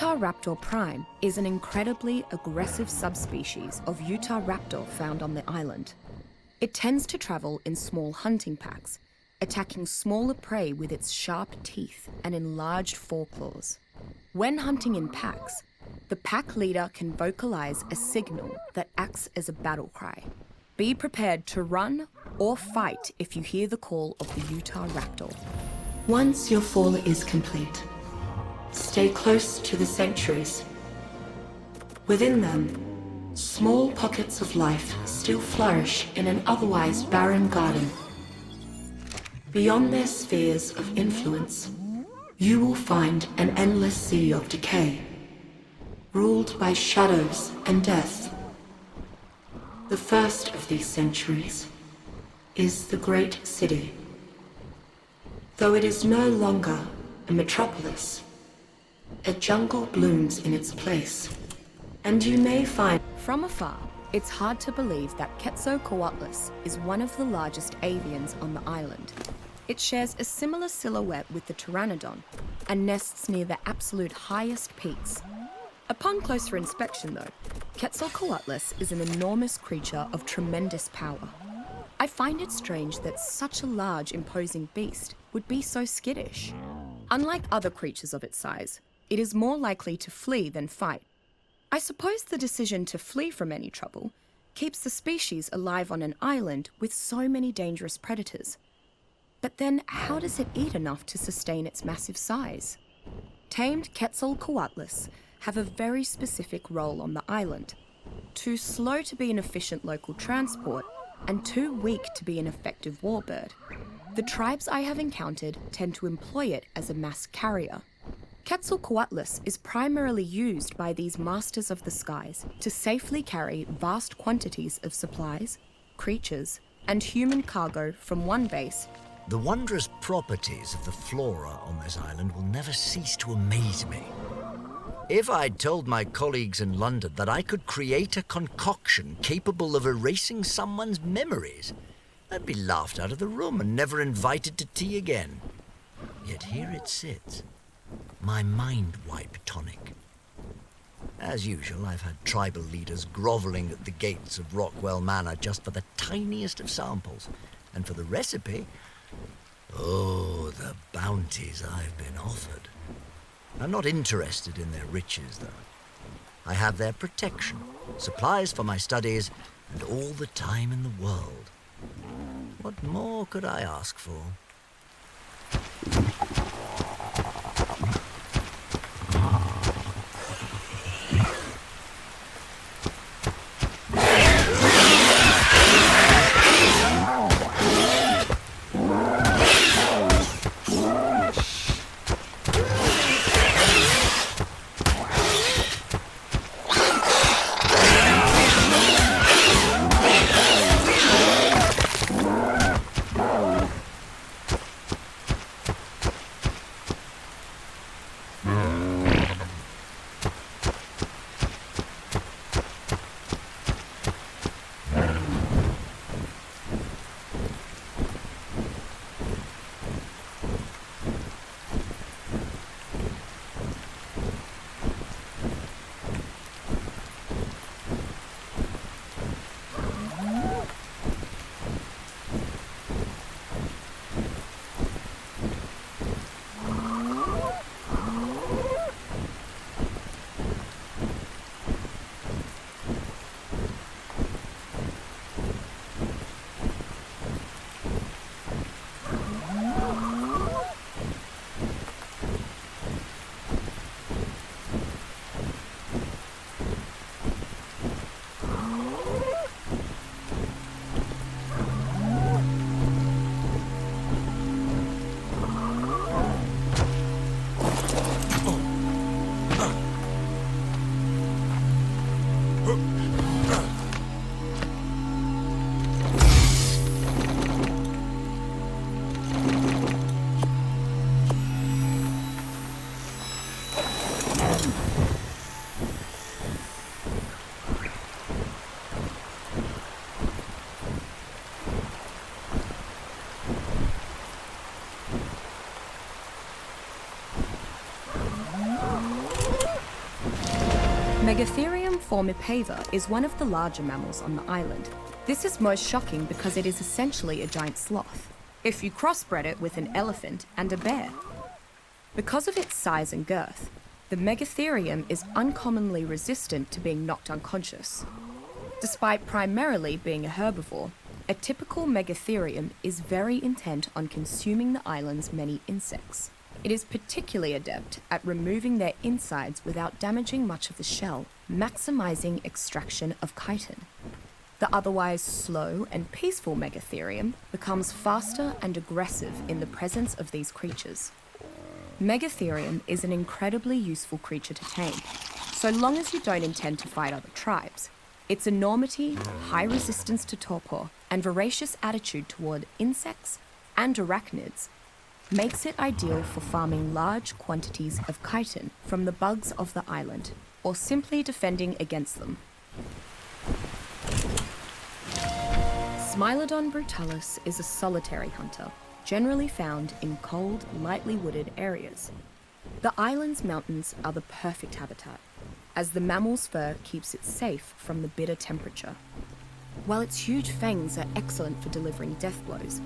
Utah raptor prime is an incredibly aggressive subspecies of Utah raptor found on the island. It tends to travel in small hunting packs, attacking smaller prey with its sharp teeth and enlarged foreclaws. When hunting in packs, the pack leader can vocalize a signal that acts as a battle cry. Be prepared to run or fight if you hear the call of the Utah raptor. Once your fall is complete, stay close to the sanctuaries. Within them, small pockets of life still flourish in an otherwise barren garden. Beyond their spheres of influence, you will find an endless sea of decay, ruled by shadows and death. The first of these sanctuaries is the Great City. Though it is no longer a metropolis, a jungle blooms in its place, and you may find... From afar, it's hard to believe that Quetzalcoatlus is one of the largest avians on the island. It shares a similar silhouette with the pteranodon and nests near the absolute highest peaks. Upon closer inspection, though, Quetzalcoatlus is an enormous creature of tremendous power. I find it strange that such a large, imposing beast would be so skittish. Unlike other creatures of its size, it is more likely to flee than fight. I suppose the decision to flee from any trouble keeps the species alive on an island with so many dangerous predators. But then, how does it eat enough to sustain its massive size? Tamed Quetzalcoatlus have a very specific role on the island. Too slow to be an efficient local transport, and too weak to be an effective warbird. The tribes I have encountered tend to employ it as a mass carrier. Quetzalcoatlus is primarily used by these masters of the skies to safely carry vast quantities of supplies, creatures, and human cargo from one base. The wondrous properties of the flora on this island will never cease to amaze me. If I'd told my colleagues in London that I could create a concoction capable of erasing someone's memories, I'd be laughed out of the room and never invited to tea again. Yet here it sits, my mind wipe tonic. As usual, I've had tribal leaders groveling at the gates of Rockwell Manor just for the tiniest of samples, and for the recipe, oh, the bounties I've been offered. I'm not interested in their riches, though. I have their protection, supplies for my studies, and all the time in the world. What more could I ask for? Megatherium formipava is one of the larger mammals on the island. This is most shocking because it is essentially a giant sloth, if you crossbred it with an elephant and a bear. Because of its size and girth, the Megatherium is uncommonly resistant to being knocked unconscious. Despite primarily being a herbivore, a typical Megatherium is very intent on consuming the island's many insects. It is particularly adept at removing their insides without damaging much of the shell, maximizing extraction of chitin. The otherwise slow and peaceful Megatherium becomes faster and aggressive in the presence of these creatures. Megatherium is an incredibly useful creature to tame, so long as you don't intend to fight other tribes. Its enormity, high resistance to torpor, and voracious attitude toward insects and arachnids makes it ideal for farming large quantities of chitin from the bugs of the island, or simply defending against them. Smilodon brutalis is a solitary hunter, generally found in cold, lightly wooded areas. The island's mountains are the perfect habitat, as the mammal's fur keeps it safe from the bitter temperature. While its huge fangs are excellent for delivering death blows,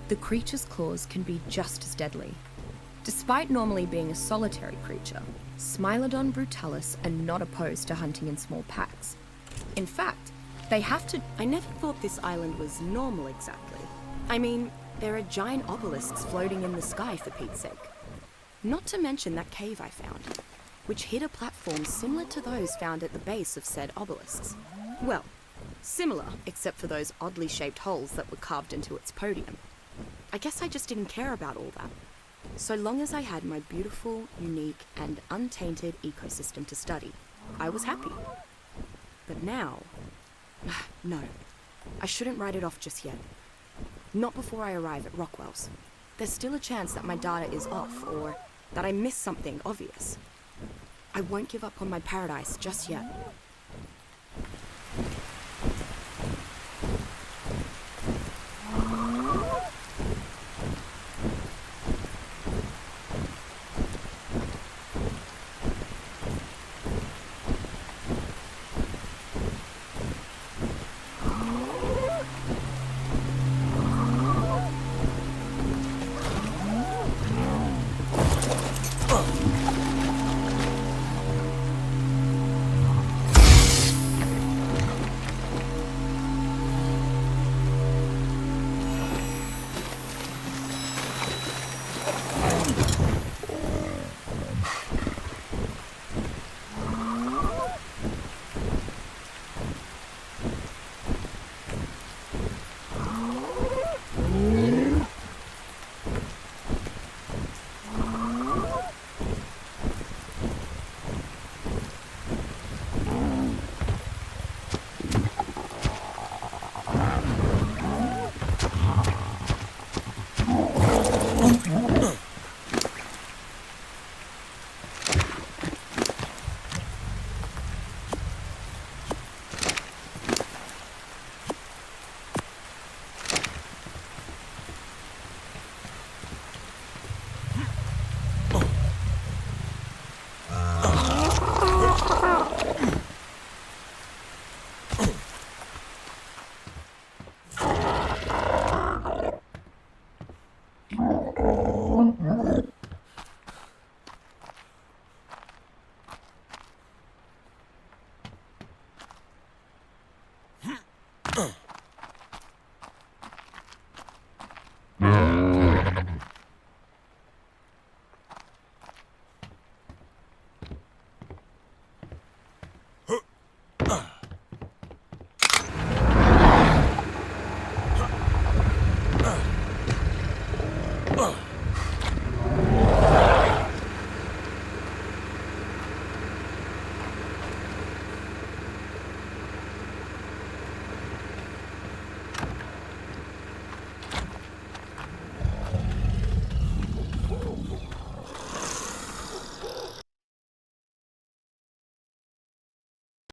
the creature's claws can be just as deadly. Despite normally being a solitary creature, Smilodon brutalis are not opposed to hunting in small packs. In fact, they have to... I never thought this island was normal exactly. I mean, there are giant obelisks floating in the sky, for Pete's sake. Not to mention that cave I found, which hid a platform similar to those found at the base of said obelisks. Well, similar, except for those oddly shaped holes that were carved into its podium. I guess I just didn't care about all that. So long as I had my beautiful, unique, and untainted ecosystem to study, I was happy. But now... no, I shouldn't write it off just yet. Not before I arrive at Rockwell's. There's still a chance that my data is off, or that I missed something obvious. I won't give up on my paradise just yet. Ugh.